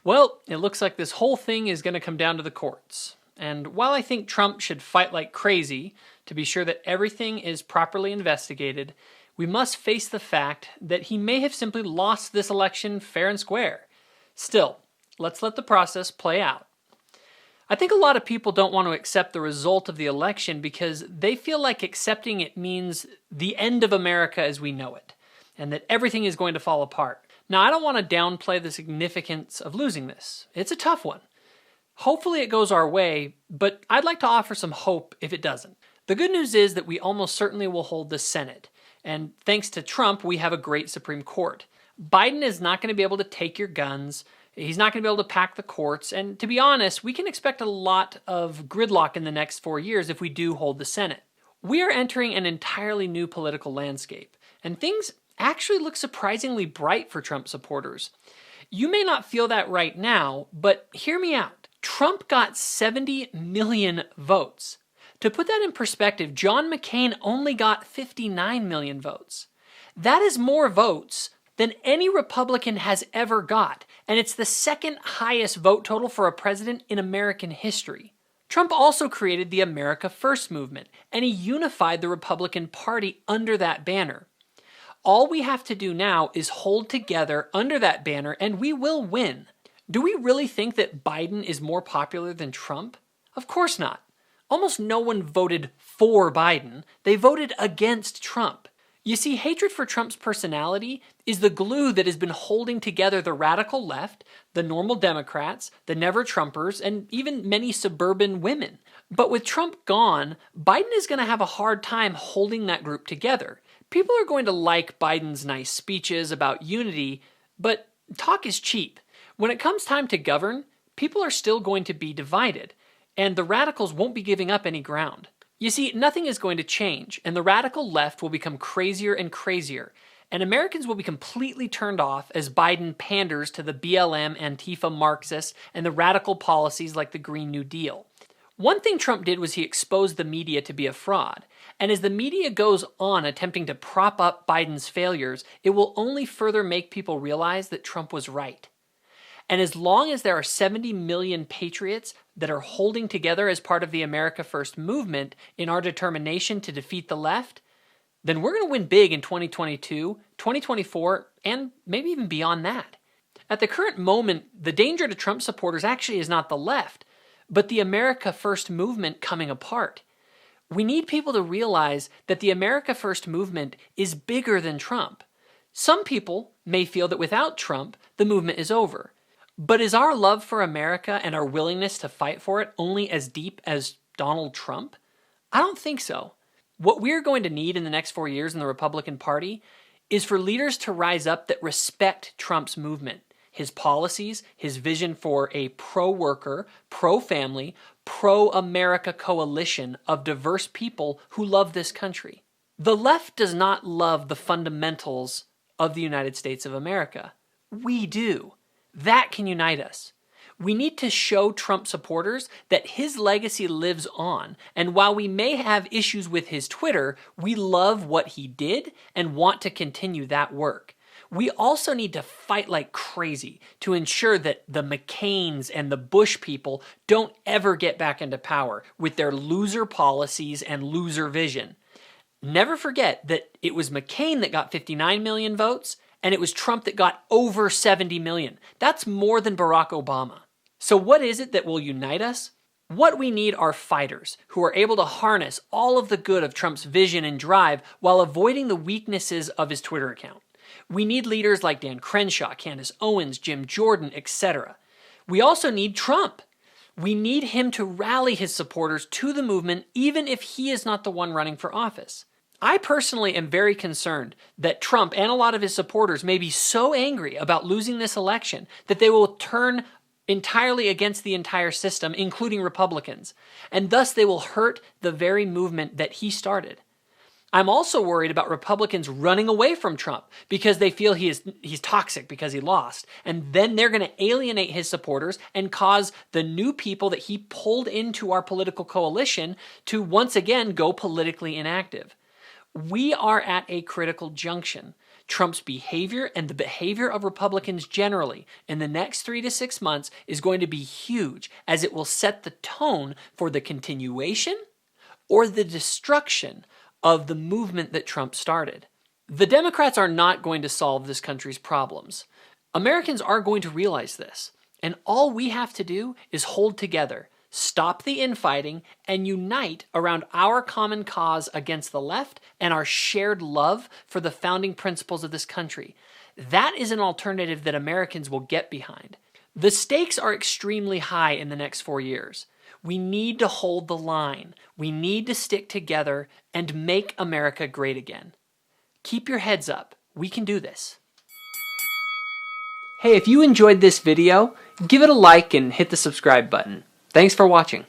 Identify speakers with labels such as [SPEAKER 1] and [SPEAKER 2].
[SPEAKER 1] Well, it looks like this whole thing is going to come down to the courts. And while I think Trump should fight like crazy to be sure that everything is properly investigated, we must face the fact that he may have simply lost this election fair and square. Still, let's let the process play out. I think a lot of people don't want to accept the result of the election because they feel like accepting it means the end of America as we know it, and that everything is going to fall apart. Now, I don't want to downplay the significance of losing this. It's a tough one. Hopefully it goes our way, but I'd like to offer some hope if it doesn't. The good news is that we almost certainly will hold the Senate, and thanks to Trump, we have a great Supreme Court. Biden is not going to be able to take your guns. He's not going to be able to pack the courts. And to be honest, we can expect a lot of gridlock in the next 4 years if we do hold the Senate. We are entering an entirely new political landscape, and things actually look surprisingly bright for Trump supporters. You may not feel that right now, but hear me out. Trump got 70 million votes. To put that in perspective, John McCain only got 59 million votes. That is more votes than any Republican has ever got, and it's the second highest vote total for a president in American history. Trump also created the America First movement, and he unified the Republican Party under that banner. All we have to do now is hold together under that banner, and we will win. Do we really think that Biden is more popular than Trump? Of course not. Almost no one voted for Biden. They voted against Trump. You see, hatred for Trump's personality is the glue that has been holding together the radical left, the normal Democrats, the never-Trumpers, and even many suburban women. But with Trump gone, Biden is going to have a hard time holding that group together. People are going to like Biden's nice speeches about unity, but talk is cheap. When it comes time to govern, people are still going to be divided, and the radicals won't be giving up any ground. You see, nothing is going to change, and the radical left will become crazier and crazier, and Americans will be completely turned off as Biden panders to the BLM, Antifa Marxists, and the radical policies like the Green New Deal. One thing Trump did was he exposed the media to be a fraud, and as the media goes on attempting to prop up Biden's failures, it will only further make people realize that Trump was right. And as long as there are 70 million patriots that are holding together as part of the America First movement in our determination to defeat the left, then we're going to win big in 2022, 2024, and maybe even beyond that. At the current moment, the danger to Trump supporters actually is not the left, but the America First movement coming apart. We need people to realize that the America First movement is bigger than Trump. Some people may feel that without Trump, the movement is over. But is our love for America and our willingness to fight for it only as deep as Donald Trump? I don't think so. What we're going to need in the next 4 years in the Republican Party is for leaders to rise up that respect Trump's movement, his policies, his vision for a pro-worker, pro-family, pro-America coalition of diverse people who love this country. The left does not love the fundamentals of the United States of America. We do. That can unite us. We need to show Trump supporters that his legacy lives on, and while we may have issues with his Twitter, we love what he did and want to continue that work. We also need to fight like crazy to ensure that the McCains and the Bush people don't ever get back into power with their loser policies and loser vision. Never forget that it was McCain that got 59 million votes, and it was Trump that got over 70 million. That's more than Barack Obama. So what is it that will unite us? What we need are fighters who are able to harness all of the good of Trump's vision and drive while avoiding the weaknesses of his Twitter account. We need leaders like Dan Crenshaw, Candace Owens, Jim Jordan, etc. We also need Trump. We need him to rally his supporters to the movement even if he is not the one running for office. I personally am very concerned that Trump and a lot of his supporters may be so angry about losing this election that they will turn entirely against the entire system, including Republicans, and thus they will hurt the very movement that he started. I'm also worried about Republicans running away from Trump because they feel he's toxic because he lost, and then they're going to alienate his supporters and cause the new people that he pulled into our political coalition to once again go politically inactive. We are at a critical junction. Trump's behavior and the behavior of Republicans generally in the next 3 to 6 months is going to be huge, as it will set the tone for the continuation or the destruction of the movement that Trump started. The Democrats are not going to solve this country's problems. Americans are going to realize this, and all we have to do is hold together, stop the infighting, and unite around our common cause against the left and our shared love for the founding principles of this country. That is an alternative that Americans will get behind. The stakes are extremely high in the next 4 years. We need to hold the line. We need to stick together and make America great again. Keep your heads up. We can do this. Hey, if you enjoyed this video, give it a like and hit the subscribe button. Thanks for watching.